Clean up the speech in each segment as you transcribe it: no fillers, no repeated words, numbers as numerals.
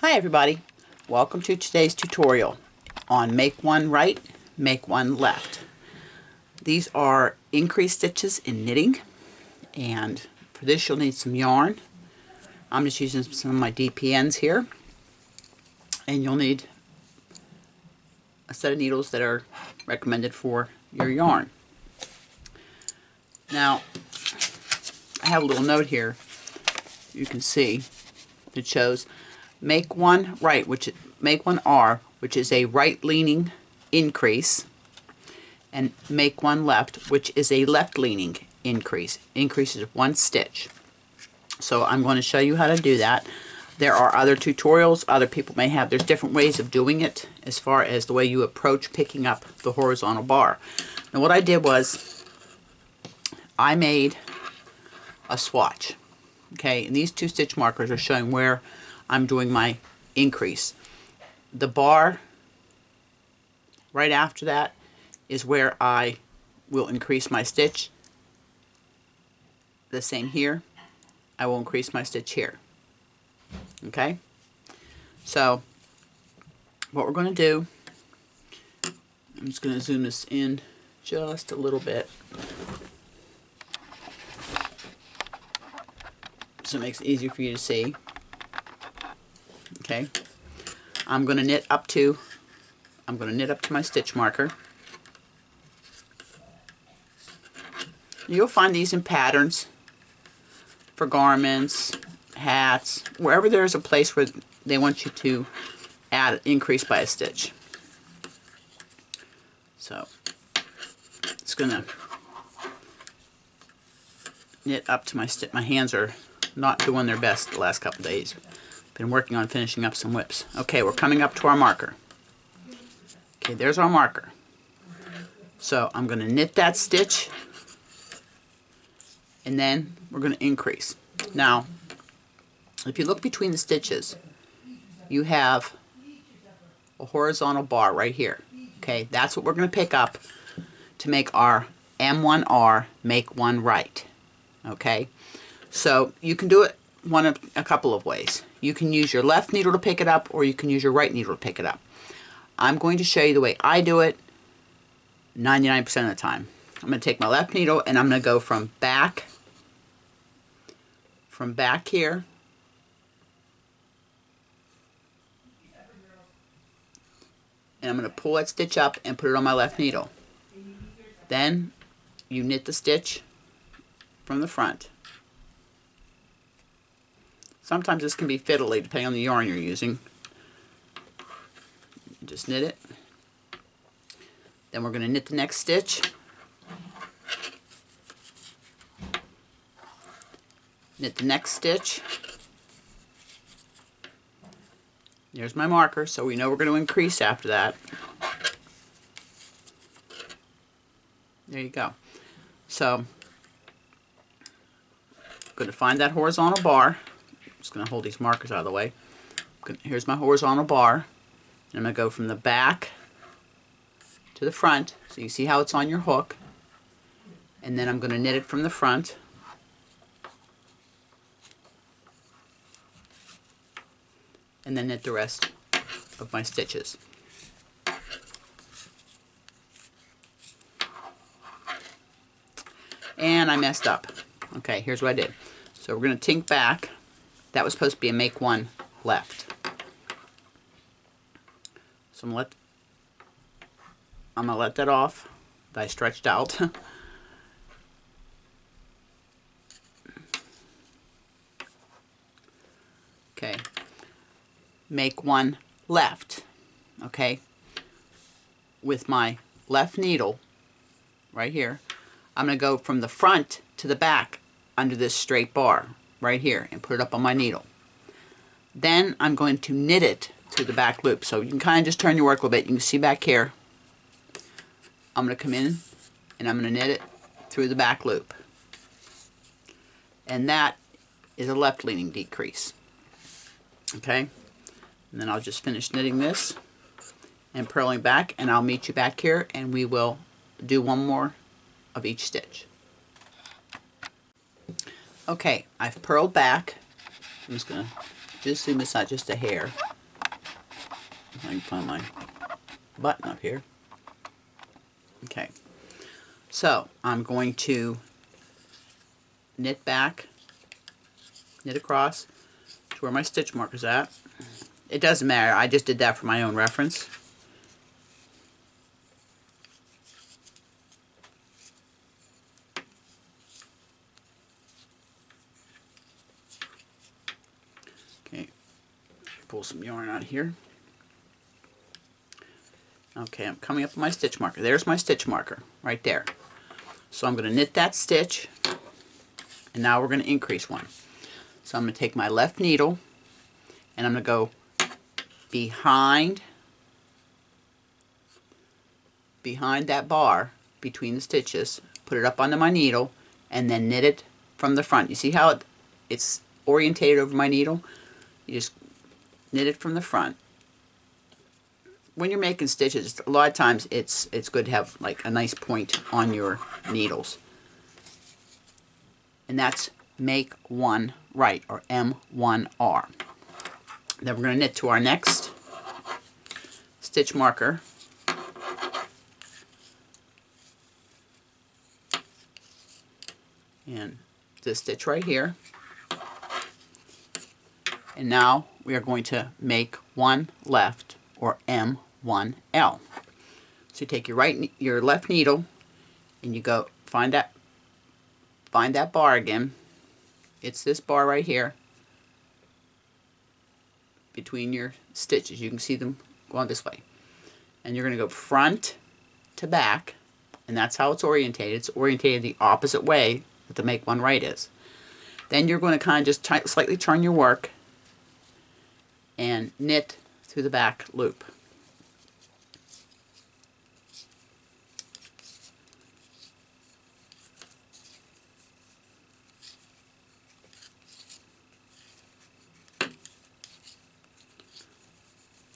Hi everybody, welcome to today's tutorial on make one right, make one left. These are increased stitches in knitting, and for this you'll need some yarn. I'm just using some of my DPNs here, and you'll need a set of needles that are recommended for your yarn. Now I have a little note here you can see that shows make one right, make one R, which is a right leaning increase, and make one left, which is a left leaning increase. Increases one stitch. So I'm going to show you how to do that. There are other tutorials other people may have. There's different ways of doing it as far as the way you approach picking up the horizontal bar. Now what I did was I made a swatch. Okay, and these two stitch markers are showing where I'm doing my increase. The bar right after that is where I will increase my stitch. The same here. I will increase my stitch here. Okay? So what we're going to do, I'm just going to zoom this in just a little bit so it makes it easier for you to see. Okay, I'm going to knit up to my stitch marker. You'll find these in patterns for garments, hats, wherever there's a place where they want you to increase by a stitch. So it's going to knit up to my hands are not doing their best the last couple days. Been working on finishing up some whips. Okay, we're coming up to our marker. Okay, there's our marker. So I'm going to knit that stitch, and then we're going to increase. Now, if you look between the stitches, you have a horizontal bar right here. Okay, that's what we're going to pick up to make our M1R make one right. Okay, so you can do it a couple of ways. You can use your left needle to pick it up, or you can use your right needle to pick it up. I'm going to show you the way I do it 99% of the time. I'm going to take my left needle and I'm going to go from back here and I'm going to pull that stitch up and put it on my left needle. Then you knit the stitch from the front. Sometimes this can be fiddly depending on the yarn you're using. Just knit it. Then we're going to knit the next stitch. Knit the next stitch. There's my marker, so we know we're going to increase after that. There you go. So I'm going to find that horizontal bar. Just going to hold these markers out of the way. Here's my horizontal bar. And I'm going to go from the back to the front. So you see how it's on your hook. And then I'm going to knit it from the front. And then knit the rest of my stitches. And I messed up. Okay, here's what I did. So we're going to tink back. That was supposed to be a make one left. So I'm going to let that off that I stretched out. Okay. Make one left. Okay. With my left needle right here, I'm going to go from the front to the back under this straight bar right here and put it up on my needle. Then I'm going to knit it through the back loop. So you can kind of just turn your work a little bit. You can see back here. I'm going to come in and I'm going to knit it through the back loop. And that is a left leaning decrease. Okay. And then I'll just finish knitting this and purling back, and I'll meet you back here and we will do one more of each stitch. Okay, I've purled back. I'm just going to zoom this out just a hair. I can find my button up here. Okay, so I'm going to knit back, knit across to where my stitch marker's at. It doesn't matter, I just did that for my own reference. Okay, pull some yarn out here. Okay, I'm coming up with my stitch marker. There's my stitch marker right there. So I'm going to knit that stitch, and now we're going to increase one. So I'm going to take my left needle and I'm going to go behind that bar between the stitches, put it up onto my needle, and then knit it from the front. You see how it's orientated over my needle? You just knit it from the front. When you're making stitches, a lot of times it's good to have like a nice point on your needles. And that's make one right, or M1R. Then we're going to knit to our next stitch marker. And this stitch right here. And now we are going to make one left, or M1L. So you take your left needle and you go find that bar again. It's this bar right here between your stitches. You can see them going this way. And you're going to go front to back, and that's how it's orientated. It's orientated the opposite way that the make one right is. Then you're going to kind of just slightly turn your work and knit through the back loop.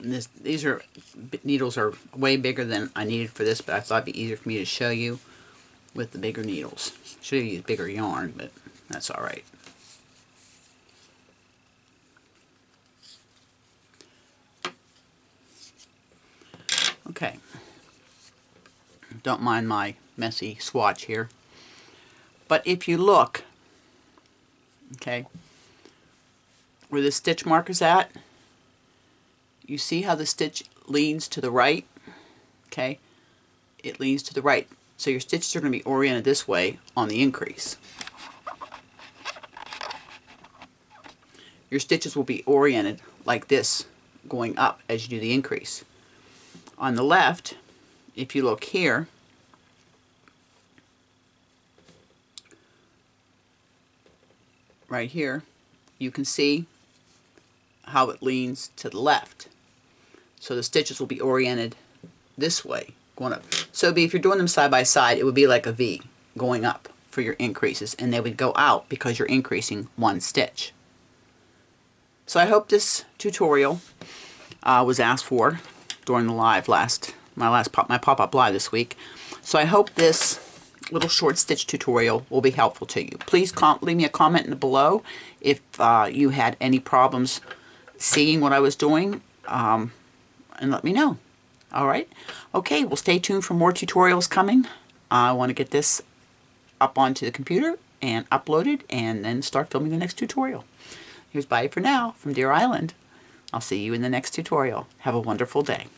And these needles are way bigger than I needed for this, but I thought it'd be easier for me to show you with the bigger needles. Should have used bigger yarn, but that's all right. Okay, don't mind my messy swatch here, but if you look, okay, where the stitch marker's at, you see how the stitch leans to the right? Okay, it leans to the right, so your stitches are going to be oriented this way on the increase. Your stitches will be oriented like this going up as you do the increase. On the left, if you look here, right here, you can see how it leans to the left. So the stitches will be oriented this way, going up. So if you're doing them side by side, it would be like a V going up for your increases, and they would go out because you're increasing one stitch. So I hope this tutorial was asked for during the live my pop-up live this week. So I hope this little short stitch tutorial will be helpful to you. Please leave me a comment below if you had any problems seeing what I was doing, and let me know. Alright? Okay, well, stay tuned for more tutorials coming. I want to get this up onto the computer and uploaded, and then start filming the next tutorial. Here's bye for now from Deer Island. I'll see you in the next tutorial. Have a wonderful day.